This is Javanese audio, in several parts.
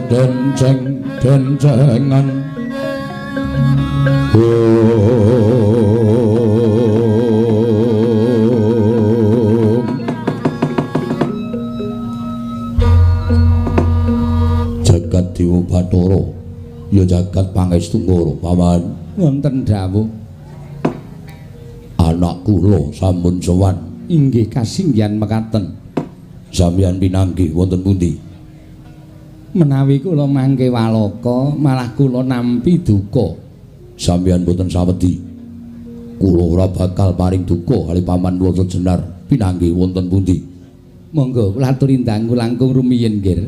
denceng-dencengan jagat Dewa Bathara ya jagat pangestu Ngara paman wonten dawuh anak kula sampun sowan inggih kasinggihan mekaten sampeyan pinanggih wonten pundi menawi kula mangke waloka malah kula nampi duka sampeyan boten sawedi kula ora bakal paring duka kali paman kula sejenar pinanggih wonten pundi monggo kula aturi dangu langkung rumiyin nggih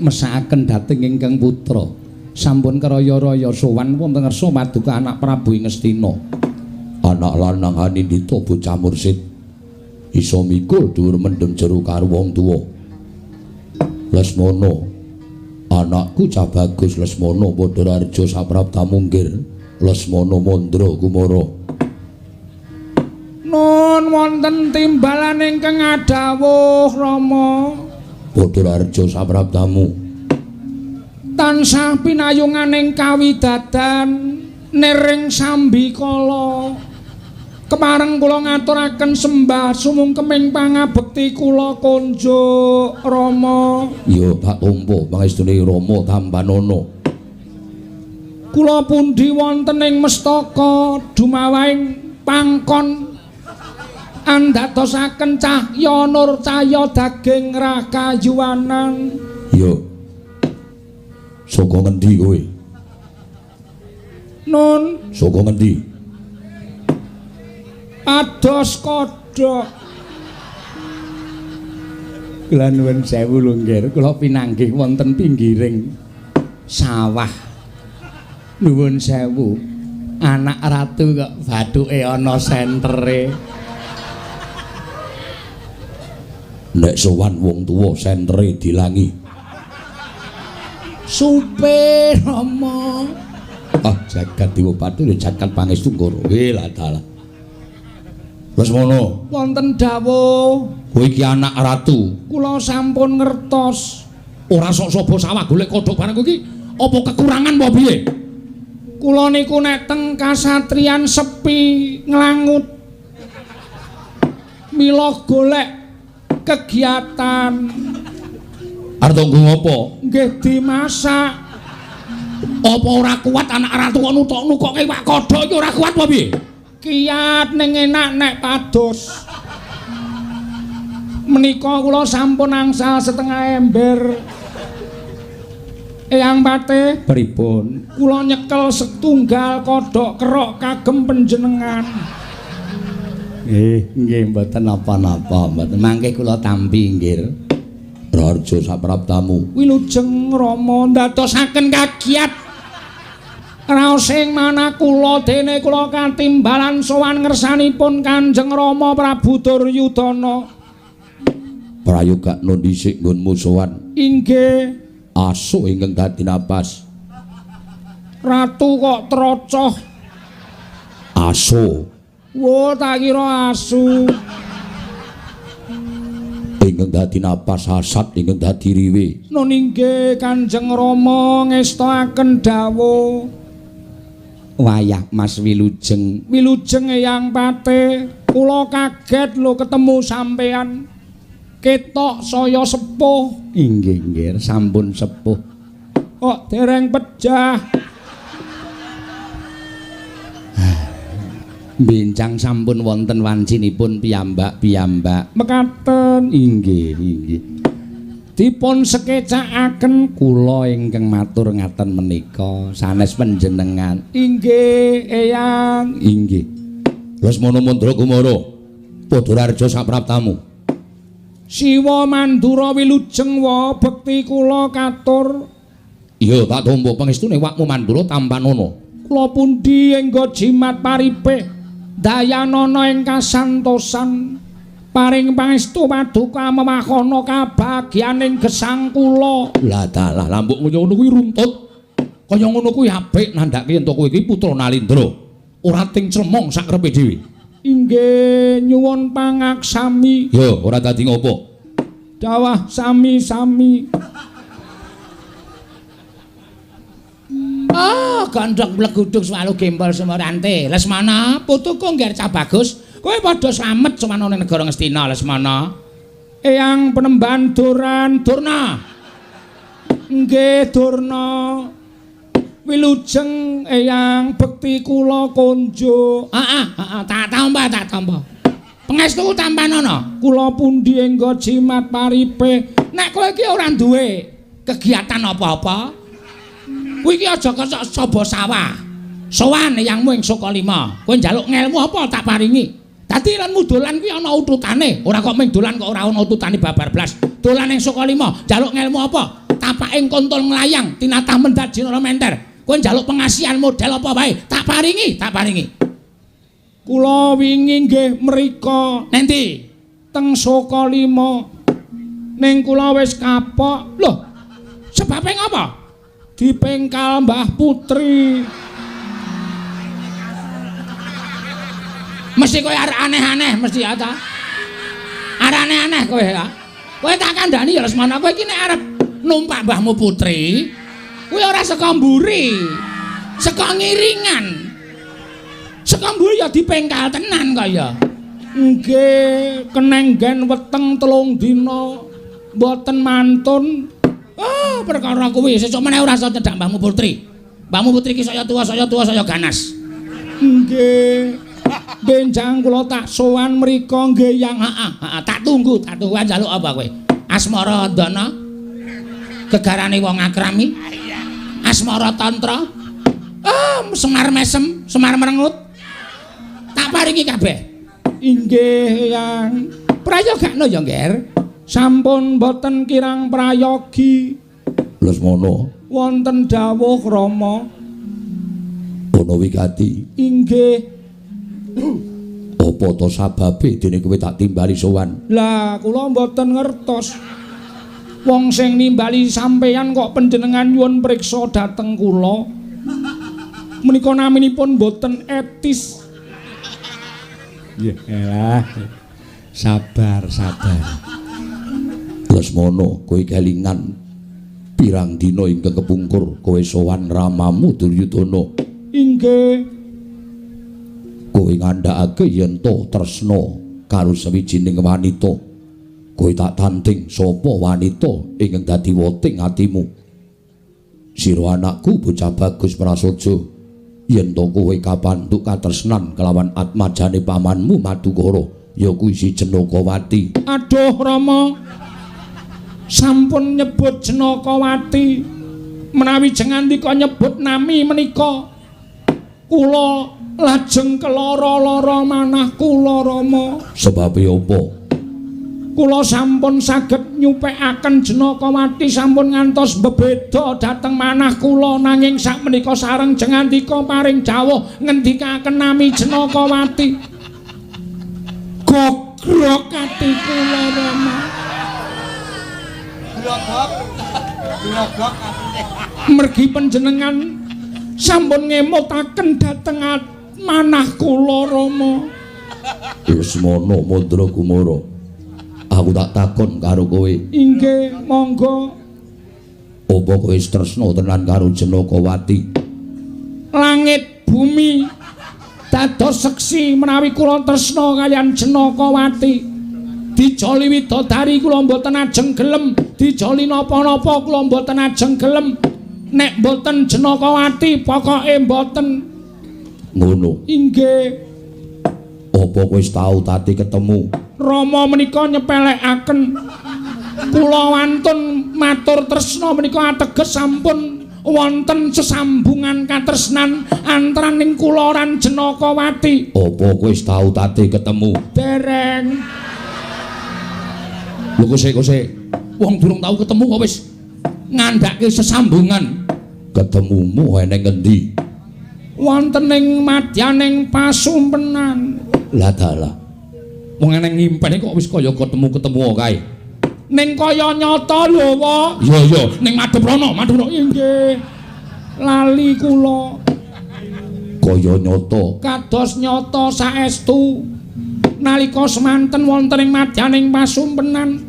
mesakaken dhateng ingkang putra sampun keraya-raya sowan wonten ngarsa paduka anak Prabu Ngastina anak lanang Anindita bocah mursid iso mikul dhuwur mendem jero karo wong tuwa Lesmana anakku cah bagus Lesmana padha raja saprapta munggir Lesmana Mandra Kumara nun wonten timbalan ingkang adawuh Rama padha raja sapraptamu tansah pinayunganing kawidadan nering sambikala kepareng kula ngaturaken sembah sumungkeming pangabekti kula konjuk Rama ya tak tampa pangestune Rama Tambanana kula pundi wonten ing mestaka dumawahing pangkon andhatosaken cahya nur cahya daging rakayuwanan ya saka ngendi kowe nun saka ngendi ados kodhok kula nuwun sewu lho nggih kula pinanggih wonten pinggiring sawah nuwun sewu anak ratu kok bathuke ana sentere nek sowan wong tuwa sentere dilangi supe Rama jagat Dewa Bathara jagat pangestu Ngara lah dalah Lesmana wonten dawuh kowe iki anak ratu kula sampun ngertos ora sok sapa sawah golek kodhok barang kowe iki apa kekurangan apa piye kula niku nek teng kasatriyan sepi nglangut mila golek kegiatan arep nggo apa nggih dimasak apa ora kuat anak ratu kok nutuk-nutuke wak kodhok iki ora kuat apa piye kiat ning enak nek pados menika kula sampun angsal setengah ember Eyang Pate pripun kula nyekel setunggal kodhok kerok kagem panjenengan nggih mboten napa-napa mboten mangke kula tampi nggih raja sapraptamu wilujeng Rama ndadosaken kagiat raos ing manah kula dene kula katimbalan sowan ngersanipun Kanjeng Rama Prabu Duryudana prayoga no dhisik nggonmu sowan inggih asu ingkang dadi napas ratu kok trocoh asu wo tak kira asu ingkang dadi napas hasad ingkang dadi riwe nun inggih Kanjeng Rama ngestakaken dawuh wayah Mas Wilujeng Eyang Pate kula kaget lho ketemu sampean ketok saya sepuh inggih sampun sepuh kok dereng pejah bincang sampun wonten wancinipun piyambak mekaten inggih dipun sekecakaken kula ingkang matur ngaten menika sanes panjenengan inggih Eyang inggih Lesmana Mandra Kumara padha raja sapraptamu Siwa Mandura wilujeng wa bekti kula katur iya tak tampa pangestune wakmu Mandura Tambanana kula pundi engga jimat paripih dayanana ing kasantosan paring pangestu paduka mewahana kabagyaning gesang kula lah dalah lambuk ngono kuwi runtut kaya ngono kuwi apik nandhake ento kowe iki putra Nalindra ora ting clemong sakrepe dhewe inggih nyuwun pangaksami yo ora dadi ngopo dawah sami-sami Oh, gondhok bleguduk swalu gembol semorante. Lesmana, putuku ngger cah bagus. Kowe padha slamet sowan ning negara Ngastina, Lesmana. Eyang Penemban Durna. Nggih, Durna. Wilujeng Eyang bekti kula konjo. Tak tampa. Pangestu tampanana. Kula pundi engga jimat paripe. Nek kowe iki ora duwe kegiatan apa-apa, kowe iki aja coba sawah. Sowan yangmu ing Sukalima. Kowe njaluk ngelmu apa tak paringi. Dadi lan dolan kuwi ana ututane. Ora kok mung dolan kok ora ana ututane babar blas. Dolan ing Sukalima, njaluk ngelmu apa? Tapaking kontol nglayang, tinatah mendat jinara menter. Kowe njaluk pengasihan model apa wae, tak paringi. Kula wingi nggih mrika nendi teng Sukalima. Ning kula wis kapok. Lho, sebabe ngapa? Dipengkal Mbah Putri. Mesti kowe arek aneh-aneh mesti ya ta? Arek aneh-aneh kowe ya. Kowe tak kandhani ya Lesmana, kowe iki nek arep numpak Mbahmu Putri, kowe ora saka mburi. Saka ngiringan. Saka mburi ya dipengkal tenan kok ya. Nggih, kenenggen weteng 3 dina mboten mantun. Oh, perkara kuwi sesuk meneh ora iso nyedak Mbahmu Putri. Mbahmu Putri iki saya tua ganas. Nggih. Benjang kula tak sowan mrika nggih yang tak tunggu njaluk apa kowe? Asmara Dana? Gegarane wong akrami? Asmara tantra? Semar mesem, semar merengut. Tak paringi kabeh. Inggih yang prayogakno ya, Nger. Sampun boten kirang prayogi. Lesmana. Wonten dawuh Rama. Ana wigati. Inggih. Apa to sababe dene kowe tak timbali sowan? Lah, kula mboten ngertos. Wong sing nimbali sampeyan kok panjenengan nyuwun priksa dhateng kula. Menika naminipun mboten etis. Yalah. Sabar. Lesmana, kowe kelingan pirang dina ingkang kepungkur kowe sowan ramamu Duryudana. Inggih. Kowe ngandhakake yen to tresna karo sawijining wanita. Kowe tak tanding sapa wanita ingkang dadi woting atimu. Sira anakku bocah bagus prasaja, yen to kowe kapandhuk katresnan kelawan atmajane pamanmu Madukara, ya kuwi si Jenakawati. Aduh Rama, sampun nyebut Jenakawati, menawi jengandika nyebut nami menika, kula lajeng kelara-lara manah kula Rama. Sebabe apa? Kula sampun saged nyupekaken Jenakawati sampun ngantos bebeda dhateng manah kula, nanging sakmenika sareng jengandika paring dawuh ngendikaken nami Jenakawati. Gogrok ati kula Rama. Glogok atine. Mergi panjenengan sampun ngemutaken dhateng manah kula Rama. Lesmana Mandra Kumara, aku tak takon karo kowe. Inggih, monggo. Apa kowe tresna tenan karo Jenakawati? Langit bumi dados seksi menawi kula tresna kaliyan Jenakawati. Dijoli widodari kula mboten ajeng gelem, dijoli napa-napa kula mboten ajeng gelem. Nek mboten Jenakawati pokoke mboten. Ngono. Inggih. Apa kowe wis tau tati ketemu? Rama menika nyepelekaken. Kula wantun matur tresna menika ateges sampun wonten sesambungan katresnan antaraning kula lan Jenakawati. Apa kowe wis tau tati ketemu? Dereng. Lho kose. Wong durung tau ketemu kok wis ngandhake sesambungan. Ketemumu eneng ngendi? Wonten ing madyaning pasumpenan. Lah dalah. Wong eneng ngimpene kok wis kaya ketemu kae. Ning kaya nyata lho, Wak. Iya, ning madhep rono. Inggih. Lali kula. Kaya nyata. Kados nyata saestu. Nalika semanten wonten ing madyaning pasumpenan,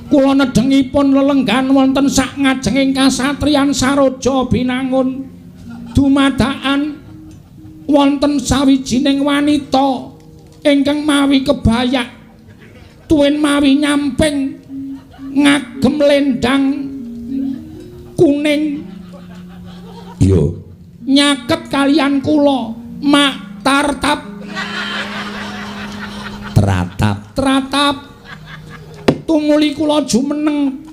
kula nedhengipun lelenggan wonten sak ngajenging kasatriyan Saraja Binangun. dumadakan wonten sawijining wanita ingkang mawi kebayak tuwin mawi nyamping ngagem lendang kuning yo nyaket kalian kula mak tartap tratap tumuli kula jumeneng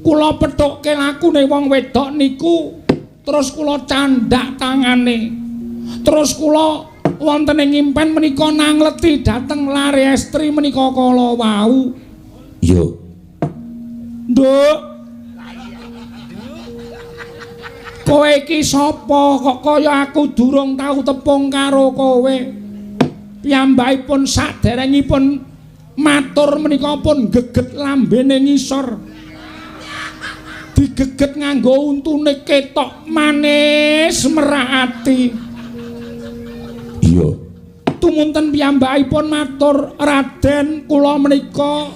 kula pethukke lakune wong wedok niku terus kula candhak tangane terus kula wonten ing impen menika nangleti dhateng lare estri menika kala wau yo Nduk kowe iki sapa kok kaya aku durung tau tepung karo kowe piyambakipun saderengipun matur menika pun geget lambene ngisor digeget nganggo untune ketok manis merak ati iya tumunten piyambakipun matur Raden kula menika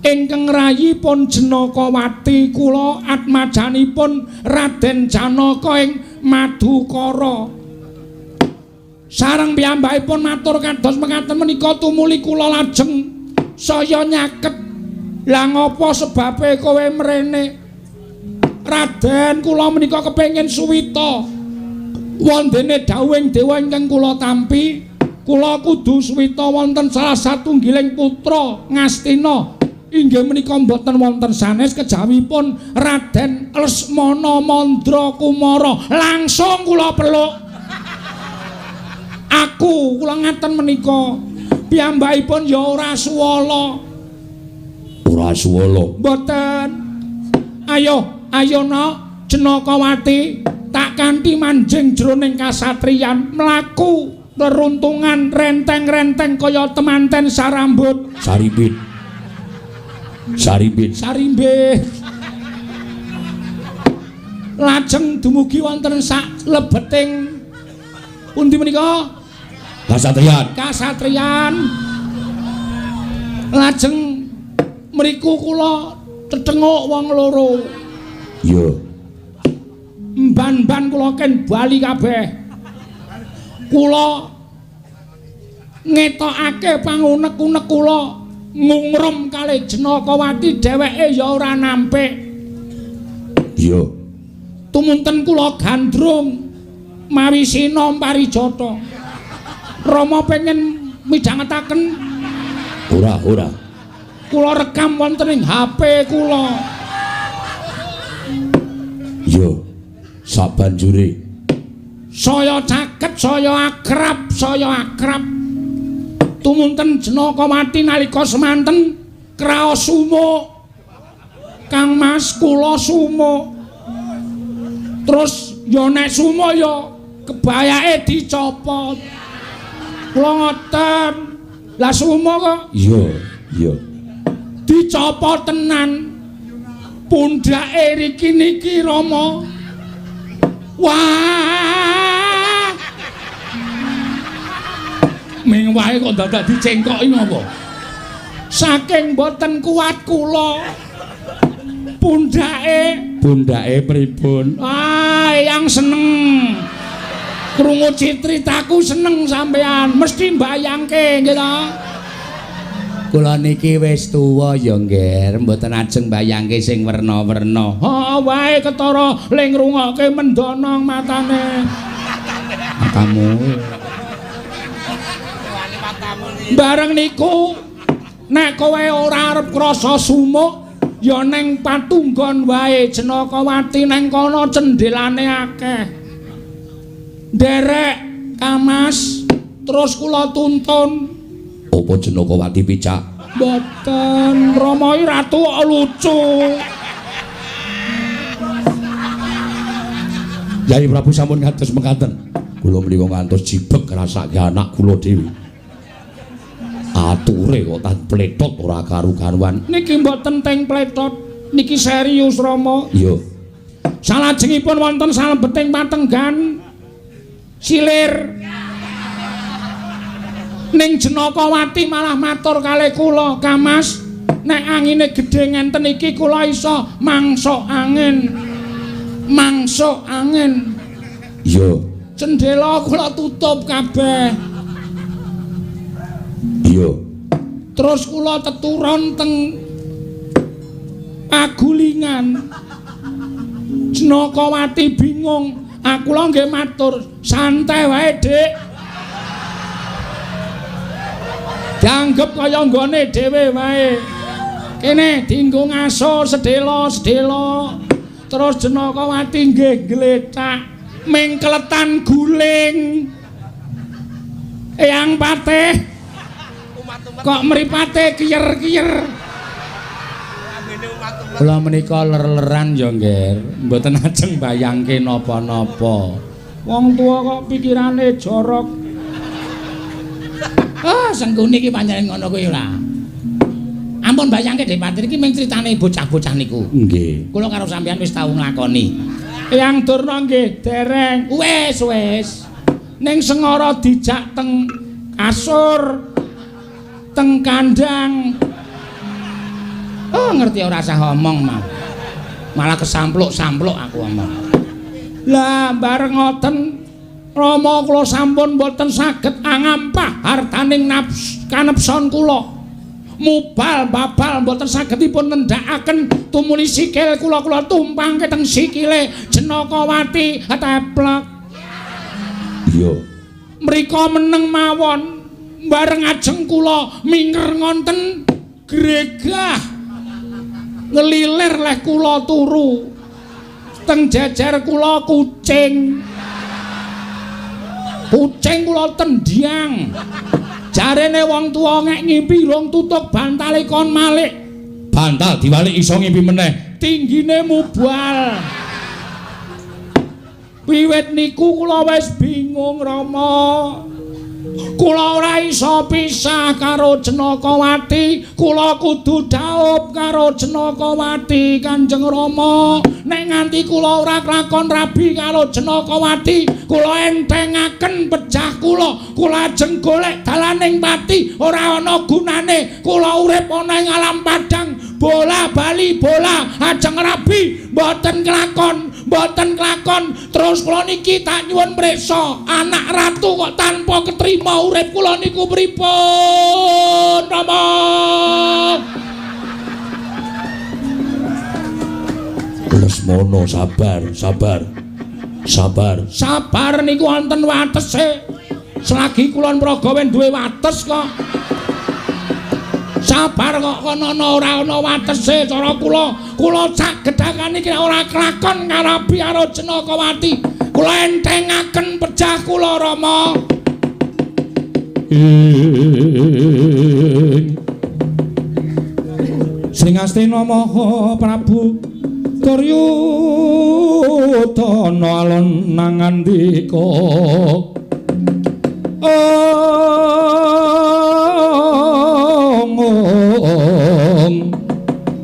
ingkang rayipun Jenakawati kula atmajanipun Raden Janaka ing Madukara sareng piyambakipun matur kados mekaten menika tumuli kula lajeng saya nyaket lah ngopo sebabe kowe mrene Raden kula menika kepengin suwita wondene dawuhing dewa ingkang kula tampi kula kudu suwita wonten salah satunggiling putra Ngastina inggih menika mboten wonten sanes kejawipun Raden Lesmana Mandra Kumara langsung kula peluk aku kula ngaten menika piyambakipun ya ora suwala mboten ayo no Jenakawati tak kanthi manjing jroning kasatriyan mlaku reruntungan renteng-renteng kaya temanten sarambut sarimbit lajeng dumugi wonten sak lebeting pundi menika kasatriyan lajeng mriku kula tetenguk wong loro iya mban-mban kula ken bali kabeh kula ngetokake pangunek-unek kula ngungrum kalih Jenakawati dheweke ya ora nampik iya tumunten kula gandrung mawi sina parijata Rama pengen midhangetaken ora kula rekam wonten ing HP kula iya sabanjure saya caket saya akrab tumunten Jenakawati nalika semanten kraos sumuk Kang Mas kula sumuk terus ya nek sumuk ya kebayake dicopot kula ngoten lah sumuk kok iya dicopot tenan pundhake riki niki Rama wah ming wae kok dadak dicengkoki ngopo saking boten kuat kula pundhake pripun yang seneng krungu critaku seneng sampean mesti mbayangke nggih to kula niki wis tuwa ya nggih mboten ajeng mbayangke sing werna-werna ha wae ketara ling ngrungokke mendonong matamu bareng niku nek kowe ora arep krasa sumuk ya ning patunggon wae Jenakawati neng kono cendelane akeh nderek Kamas terus kula tuntun apa Jenakawati picak mboten Rama ratu lucu Yai Prabu sampun kados mekaten kula menika ngantos jibeg ngrasake anak kula dhewe ature kok tan pletot ora karu-karuan niki mboten teng pletot niki serius Rama iya salajengipun wonten salebeting patenggan silir ning Jenakawati malah matur kalih kula Kamas nek angine gedhe ngenten iki kula iso mangsuk angin Iya. Cendela kula tutup kabeh. Iya. Terus kula teturon teng pagulingan. Jenakawati bingung. Aku lho nggih matur, santai wae, Dik. Dianggep kaya nggone dhewe wae. Kene dienggo ngaso sedela. Terus Jenakawati nggih gletak mingkletan guling. Eyang Patih. Kok mripate kiyer-kiyer. Kula menika ler-leran ya, Nggih. Mboten ajeng bayangke napa-napa. Wong tuwa kok pikirane jorok. Ah, Sengkuni iki pancen ngono kuwi ora. Ampun bayangke Dik Patih iki mung critane bocah-bocah niku. Nggih. Kula karo sampeyan wis tau nglakoni. Eyang Durna nggih dereng. Wis. Ning Sengara dijak teng kasur, teng kandang. Oh, ngerti ora usah omong mau. Malah kesampluk-sampluk aku omong. Lah bareng ngoten Rama kula sampun boten saged angampah hartaning kanepson kula. Mubal babal boten sagedipun nendhakaken tumuli sikil kula tumpangke teng sikile Jenakawati teplek. Iya. Mrika meneng mawon bareng ajeng kula minger ngonten gregah ngelilir leh kula turu teng jajar kula kucing kula tendiang jarene wong tuwa ngek ngimpi rong tutuk bantale kon malik bantal diwalik iso ngimpi meneh tinggine mubal wiwit niku kula wis bingung Rama. Kula ora iso pisah karo Jenakawati, kula kudu dhaup karo Jenakawati Kanjeng Rama. Nek nganti kula ora kelakon rabi karo Jenakawati, kula entengaken pejah kula ajeng golek dalaning pati, ora ana gunane kula urip ana ing alam padang, bola bali bola ajeng rabi mboten kelakon. Terus kula niki tak nyuwun mriksa, anak ratu kok tanpa ketrima urip kula niku pripun, Rama? Lesmono sabar niku wonten watese. Selagi kula mraga wen duwe wates kok. Sabar kok kono ora ana watese cara kula sagedhakan iki ora kelakon ngarabi karo Jenakawati. Kula entengaken pejah kula Rama. Sringastina Maha Prabu Duryudana alon nangandika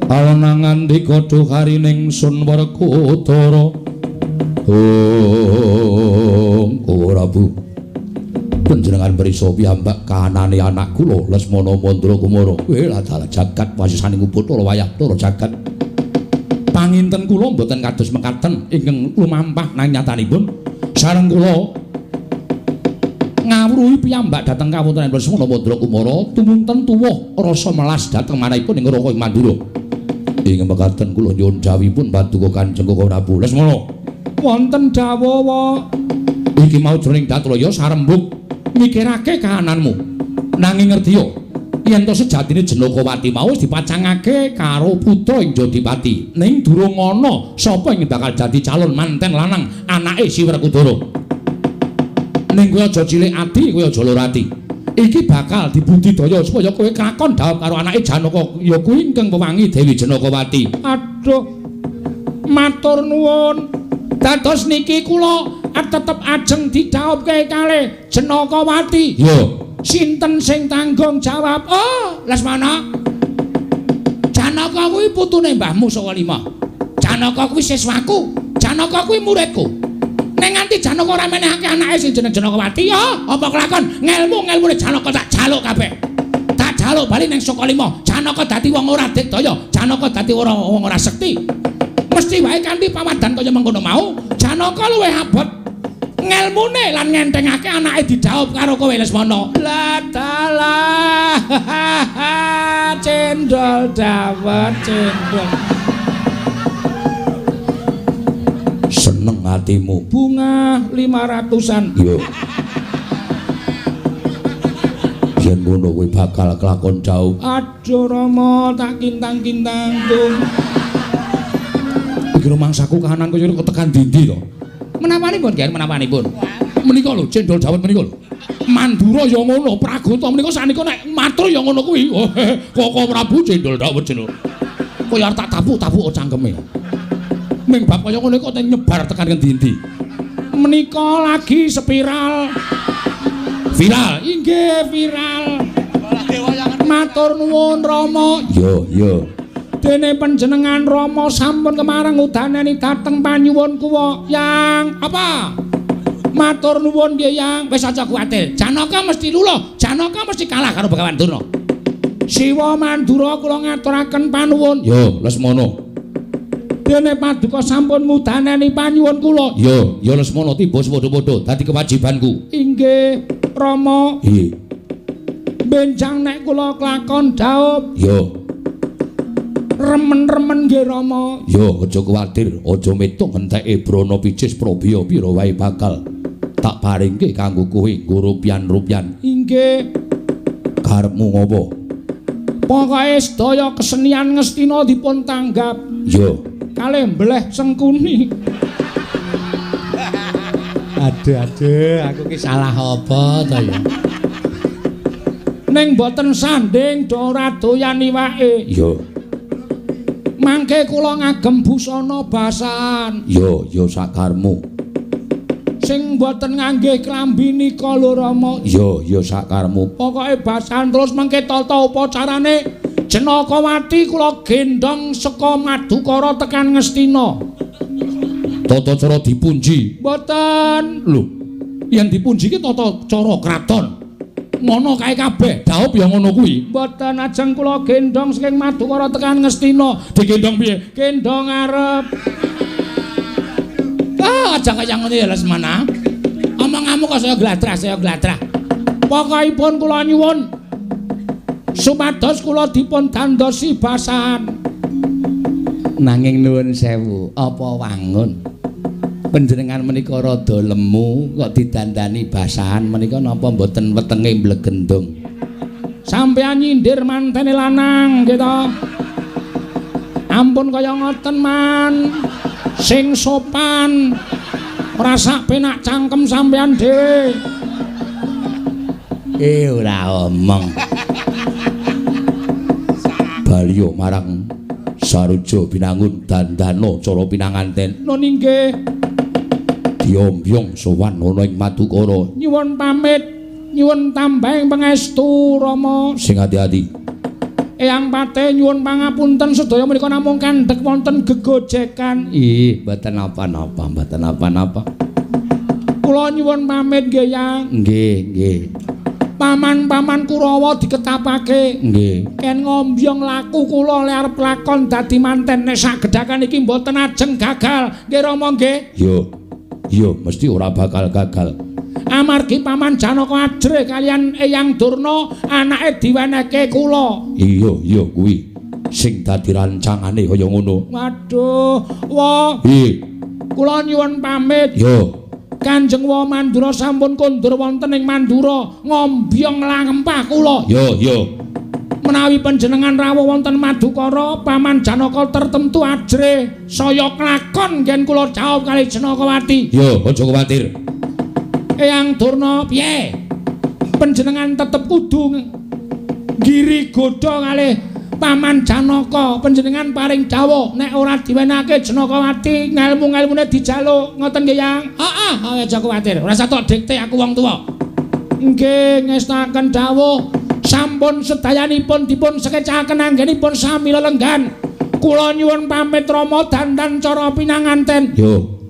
alon nangandika duharining Sun Werkudara Prabu panjenengan prisa piyambak kahanane anak kula Lesmana Mandra Kumara lah dalah jagat wasisaning Bathara wayah Tara jagat panginten kula mboten kados mekaten ingkang lumampah nang nyatanipun sareng kula ngawruhi piyambak dhateng kawontenan Lesmana Mandra Kumara tumunten tuwuh rasa melas dhateng manahipun ing Raka Mandura ing mekaten kula nyuwun dawuhipun paduka Kanjeng Prabu Lesmana wonten dawuh iki mau jroning Datraya sarembug mikirake kahananmu nanging ngertiya yen to sejatine Jenakawati mau wis dipacangake karo putra ing Jodipati ning durung ana sapa ing bakal dadi calon manten lanang anake Si Werkudara ning kowe aja cilik ati kowe aja lara ati iki bakal dibudidaya supaya kowe kelakon dhaup karo anake Janaka ya kuwi ingkang pewangi Dewi Jenakawati. Aduh matur nuwun dados niki kula tetep ajeng didhaupke kalih Jenakawati. Yo, sinten sing tanggung jawab? Oh, Lesmana. Janaka kuwi putune mbahmu Sakalima. Janaka kuwi siswaku. Janaka kuwi muridku. Nek nganti Janaka ora menehake anake sing jeneng Jenakawati, ya apa kelakon ngelmu-ngelmune Janaka tak jaluk kabeh. Tak jaluk bali ning Sakalima. Janaka dadi wong ora digdaya, Janaka dadi wong ora sekti. Mesti wae kanthi pawadan kaya mengkono mau, Janaka luwih abot ngelmune lan ngentengake anake didhaup karo kowe Lesmana. La dalah cendol dawet cendol. Seneng atimu. Bunga 500-an. Yo. Yen ngono kowe bakal kelakon jauh. Aduh Rama tak kintang-kintang tung. Iki mangsaku kahanan kaya tekan dindi to. Menawanipun, Ger, menawanipun. Menika lho cendol dawet menika lho. Mandura ya ngono, Pragata menika sanika nek matur ya ngono kuwi. Koko Prabu cendol dawet jeneng. Kaya arep tak tapuk-tapuk cangkeme. Ming bab kaya ngono kok nyebar tekan ngendi-endi. Menika lagi spiral. Viral. Inggih viral. Matur nuwun Rama. Yo. Dene panjenengan Rama sampun kemareng udaneni dhateng panyuwun kuwa. Yang apa? Matur nuwun nggih Yang. Wis aja kuwatir. Janaka mesti luluh. Janaka mesti kalah karo Begawan Durna. Siwa Mandura kula ngaturaken panuwun. Yo, Lesmana. Dene paduka sampun mudaneni panyuwun kula. Yo Lesmana tiba sepadha-padha dadi kewajibanku. Inggih Rama. Nggih. Benjang nek kula klakon dhaup. Yo. Remen-remen nggih Rama. Yo aja kuwatir, aja metuk enteke brana picis probya pira wae bakal tak paringke kanggo kowe nggo rupian-rupian. Inggih. Karepmu ngopo? Pokoke sedaya kesenian Ngastina dipun tanggap. Yo. Kalih mbleh Sengkuni. Aduh, aku ki salah apa to ya? Ning boten sanding do ora doyan iwake. Yo. Mangke kula ngagem busana basan. Yo sakarmu. Sing boten nganggih klambi nika lho Rama. Yo sakarmu. Pokoke basan terus mangke tata upacarane Janakawati kula gendong saka Madukara tekan Ngastina. Tata cara dipunji. Mboten. Lho, yen dipunji ki tata cara kraton. Ngono kae kabeh, dhaup ya ngono kuwi. Mboten ajeng kula gendong saking Madukara tekan Ngastina. Digendong piye? Gendong arep. Aja kaya ngono ya Lesmana. Omong-omong kok saya gladrah. Pokokipun kula nyuwun supados kula dipun dandosi basan. Nanging nuwun sewu, apa wangun? Panjenengan menika rada lemu kok didandani basahan menika napa mboten wetenge mblegendung. Sampeyan nyindir mantene lanang gitu. Ampun kaya ngoten man. Sing sopan. Ora sak penak cangkem sampeyan dhewe. Ora omong. Baliyo marang Saruja Binangun dandana cara pinanganten. Nun inggih. Diombyong sowan ana ing Madukara. Nyuwun pamit, nyuwun tambahing pangestu Rama. Sing ati-ati. Eyang Pate nyuwun pangapunten sedaya menika namung kandhek wonten gegojekan. Ih, mboten apa-apa. Kula nyuwun pamit nggih, Yang. Nggih. Paman-paman Kurawa diketapake. Nggih. Ken ngombyong laku kula le arep lakon dadi manten nek sak gedhakan iki mboten ajeng gagal. Nggih Rama nggih. Yo, mesti ora bakal gagal. Amargi Paman Janaka ajre kalian Eyang Durna anake diwenehke kula. Iya kuwi sing dadi rancangane kaya ngono. Waduh, wa. Kula nyuwun pamit. Yo. Kanjeng Wa Mandura sampun kondur wonten ing Mandura ngombyong langempah kula. Yo. Menawi panjenengan rawuh wonten Madukara, Paman Janaka tertentu ajre saya klakon yen kula jawab kalih Janakawati. Yo, aja kuwatir. Eyang Durna piye? Panjenengan tetep kudu ngiri godha kalih Paman Janaka. Panjenengan paring dawuh nek ora diwenehake Janakawati ngelmu-ngelmune dijaluk. Ngoten nggih, Yang? Heeh, aja kuwatir. Ora usah tok dikte aku wong tuwa. Nggih, ngestaken dawuh. Sampun sedayanipun dipun sekecaken anggenipun sami lelenggan. Kula nyuwun pamit Rama dandan cara pinanganten. Yo.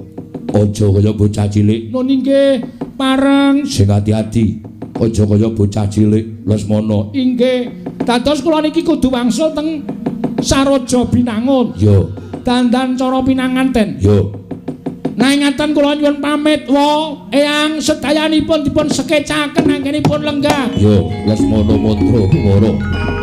Aja kaya bocah cilik. Nun inggih, pareng. Sing ati-ati. Aja kaya bocah cilik, Lesmana. Inggih. Dados kula niki kudu wangsul teng Saroja Binangun. Yo. Dandan cara pinanganten. Yo. Naingatan kula nyuwun pamit wa eyang sedayanipun dipun sekecaken anggenipun lenggah. Yo Lesmana Mantra Kuwara.